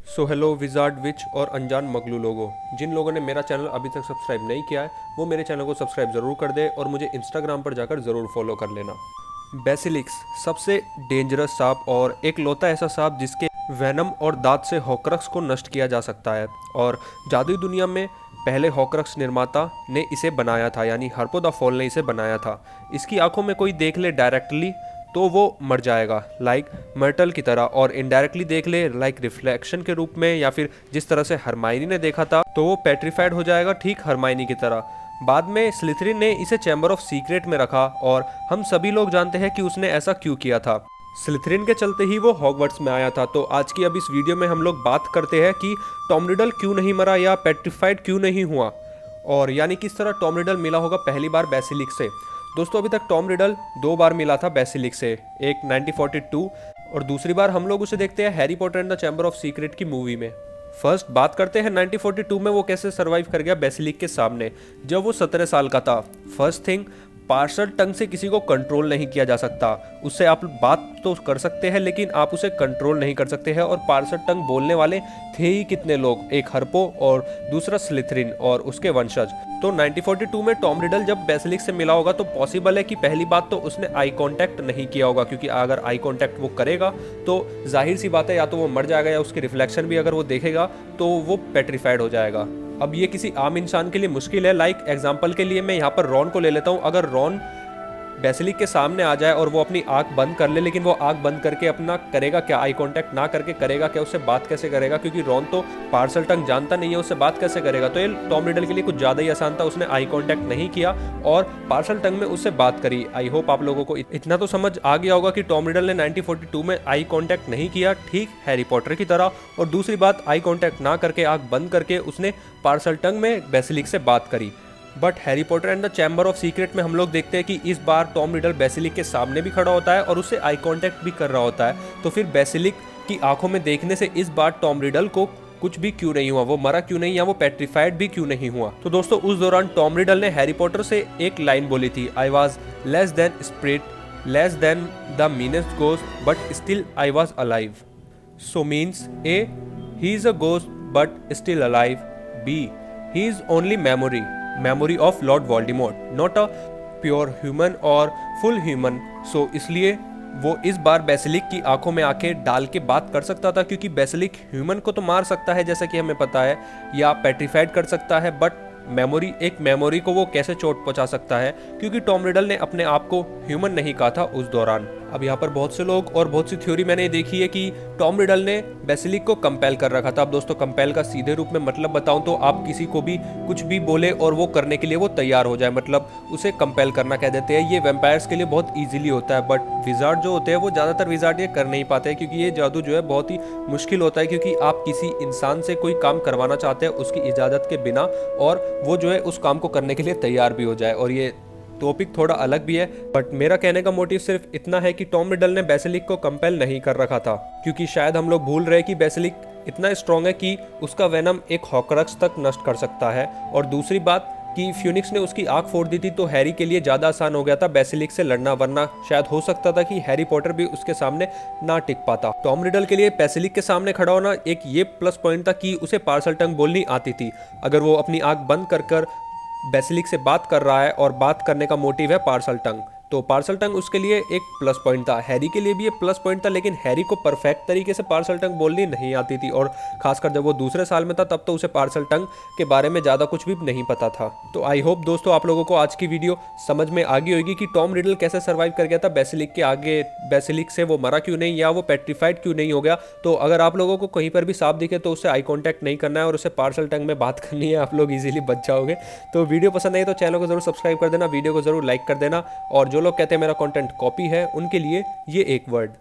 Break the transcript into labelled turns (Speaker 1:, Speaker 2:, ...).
Speaker 1: So hello wizard विच और अनजान मगलू लोगों, जिन लोगों ने मेरा चैनल अभी तक सब्सक्राइब नहीं किया है वो मेरे चैनल को सब्सक्राइब ज़रूर कर दे और मुझे इंस्टाग्राम पर जाकर ज़रूर फॉलो कर लेना। बेसिलिक्स सबसे डेंजरस सांप और एक लौता ऐसा सांप जिसके वेनम और दांत से हॉकरक्स को नष्ट किया जा सकता है। और जादुई दुनिया में पहले हॉकरक्स निर्माता ने इसे बनाया था, यानी हर्पो द फॉल ने इसे बनाया था। इसकी आंखों में कोई देख ले डायरेक्टली तो वो मर जाएगा, लाइक मर्टल की तरह, और इनडायरेक्टली देख ले लाइक रिफ्लेक्शन के रूप में, या फिर जिस तरह से हरमाइनी ने देखा था तो वो पेट्रीफाइड हो जाएगा, ठीक हरमाइनी की तरह। बाद में स्लिथरिन ने इसे चैम्बर ऑफ सीक्रेट में रखा और हम सभी लोग जानते हैं कि उसने ऐसा क्यों किया था। स्लिथरिन के चलते ही वो हॉगवर्ट्स में आया था। तो आज की अब इस वीडियो में हम लोग बात करते हैं कि टॉम रिडल क्यों नहीं मरा या पेट्रीफाइड क्यों नहीं हुआ, और यानी किस तरह टॉम रिडल मिला होगा पहली बार बेसिलिक से। दोस्तों, अभी तक टॉम रिडल 2 बार मिला था बेसिलिक से, एक 1942 और दूसरी बार हम लोग उसे देखते हैं Harry Potter and the chamber of secret की मूवी में। फर्स्ट बात करते हैं 1942 में वो कैसे सरवाइव कर गया बेसिलिक के सामने जब वो 17 साल का था। फर्स्ट थिंग, पार्सल टंग से किसी को कंट्रोल नहीं किया जा सकता। उससे आप बात तो कर सकते हैं लेकिन आप उसे कंट्रोल नहीं कर सकते हैं। और पार्सल टंग बोलने वाले थे ही कितने लोग, एक हर्पो और दूसरा स्लिथरिन और उसके वंशज। तो 1942 में टॉम रिडल जब बेसिलिक से मिला होगा तो पॉसिबल है कि पहली बात तो उसने आई कांटेक्ट नहीं किया होगा, क्योंकि अगर आई कांटेक्ट वो करेगा तो जाहिर सी बात है या तो वो मर जाएगा या उसकी रिफ्लेक्शन भी अगर वो देखेगा तो वो पेट्रीफाइड हो जाएगा। अब ये किसी आम इंसान के लिए मुश्किल है। लाइक एग्जांपल के लिए मैं यहाँ पर रॉन को ले लेता हूँ। अगर रॉन बेसिलिक के सामने आ जाए और वो अपनी आंख बंद कर ले, लेकिन वो आंख बंद करके अपना करेगा क्या, आई कांटेक्ट ना करके करेगा क्या, उससे बात कैसे करेगा, क्योंकि रॉन तो पार्सल टंग जानता नहीं है, उससे बात कैसे करेगा। तो ये टॉम रिडल के लिए कुछ ज़्यादा ही आसान था। उसने आई कांटेक्ट नहीं किया और पार्सल टंग में उससे बात करी। आई होप आप लोगों को इतना तो समझ आ गया होगा कि टॉम रिडल ने 1942 में आई कांटेक्ट नहीं किया, ठीक हैरी पॉटर की तरह। और दूसरी बात, आई कांटेक्ट ना करके आंख बंद करके उसने पार्सल टंग में बेसिलिक से बात करी। But Harry Potter and the chamber of secret में हम लोग देखते हैं कि इस बार टॉम रिडल बेसिलिक के सामने भी खड़ा होता है और उससे आई कांटेक्ट भी कर रहा होता है। तो फिर बेसिलिक की आंखों में देखने से इस बार टॉम रिडल को कुछ भी क्यों नहीं हुआ, वो मरा क्यों नहीं या वो पेट्रीफाइड भी क्यों नहीं हुआ। तो दोस्तों, उस दौरान टॉम रिडल ने हैरी पॉटर से एक लाइन बोली थी, I was less than spirit, less than the meanest ghost, but still I was alive. So means A, he is a ghost but still alive. B, he is only memory of Lord Voldemort, not a pure human और full human। so इसलिए वो इस बार बेसिलिक की आंखों में आंखें डाल के बात कर सकता था, क्योंकि बेसिलिक ह्यूमन को तो मार सकता है जैसा कि हमें पता है, या पेट्रीफाइड कर सकता है, बट मेमोरी को वो कैसे चोट पहुंचा सकता है, क्योंकि टॉम रिडल ने अपने आप को ह्यूमन नहीं कहा था उस दौरान। अब यहाँ पर बहुत से लोग और बहुत सी थ्योरी मैंने देखी है कि टॉम रिडल ने बेसिलिक को कंपेल कर रखा था। अब दोस्तों, कंपेल का सीधे रूप में मतलब बताऊं तो आप किसी को भी कुछ भी बोले और वो करने के लिए वो तैयार हो जाए, मतलब उसे कंपेल करना कह देते हैं। ये वैम्पायर्स के लिए बहुत ईजिली होता है, बट विजार्ड जो होते हैं वो ज़्यादातर विजार्ड ये कर नहीं पाते हैं, क्योंकि ये जादू जो है बहुत ही मुश्किल होता है, क्योंकि आप किसी इंसान से कोई काम करवाना चाहते हैं उसकी इजाज़त के बिना, और वो जो है उस काम को करने के लिए तैयार भी हो जाए। और ये टॉपिक थोड़ा अलग भी है, बट मेरा कहने का मोटिव सिर्फ इतना है कि टॉम रिडल ने बेसिलिक को कंपेल नहीं कर रखा था, क्योंकि शायद हम लोग भूल रहे कि बेसिलिक इतना स्ट्रांग है कि उसका वेनम एक हॉकरक्स तक नष्ट कर सकता है। और दूसरी बात कि फ्यूनिक्स ने उसकी आंख फोड़ दी थी, तो हैरी के लिए ज़्यादा आसान हो गया था बेसिलिक से लड़ना, वरना शायद हो सकता था कि हैरी पॉटर भी उसके सामने ना टिक पाता। टॉम रिडल के लिए बेसिलिक के सामने खड़ा होना एक ये प्लस पॉइंट था कि उसे पार्सल टंग बोलनी आती थी। अगर वो अपनी आंख बंद कर कर बेसिलिक से बात कर रहा है और बात करने का मोटिव है पार्सल टंग, तो पार्सल टंग उसके लिए एक प्लस पॉइंट था। हैरी के लिए भी ये प्लस पॉइंट था, लेकिन हैरी को परफेक्ट तरीके से पार्सल टंग बोलनी नहीं आती थी, और खासकर जब वो दूसरे साल में था तब तो उसे पार्सल टंग के बारे में ज़्यादा कुछ भी नहीं पता था। तो आई होप दोस्तों आप लोगों को आज की वीडियो समझ में आ गई होगी कि टॉम रिडल कैसे सर्वाइव कर गया था बेसिलिक के आगे, बेसिलिक से वो मरा क्यों नहीं या वो पेट्रीफाइड क्यों नहीं हो गया। तो अगर आप लोगों को कहीं पर भी सांप दिखे तो उससे आई कॉन्टैक्ट नहीं करना है और उससे पार्सल टंग में बात करनी है, आप लोग ईजिली बच जाओगे। तो वीडियो पसंद आई तो चैनल को जरूर सब्सक्राइब कर देना, वीडियो को जरूर लाइक कर देना, और जो लोग कहते हैं मेरा कंटेंट कॉपी है उनके लिए ये एक वर्ड।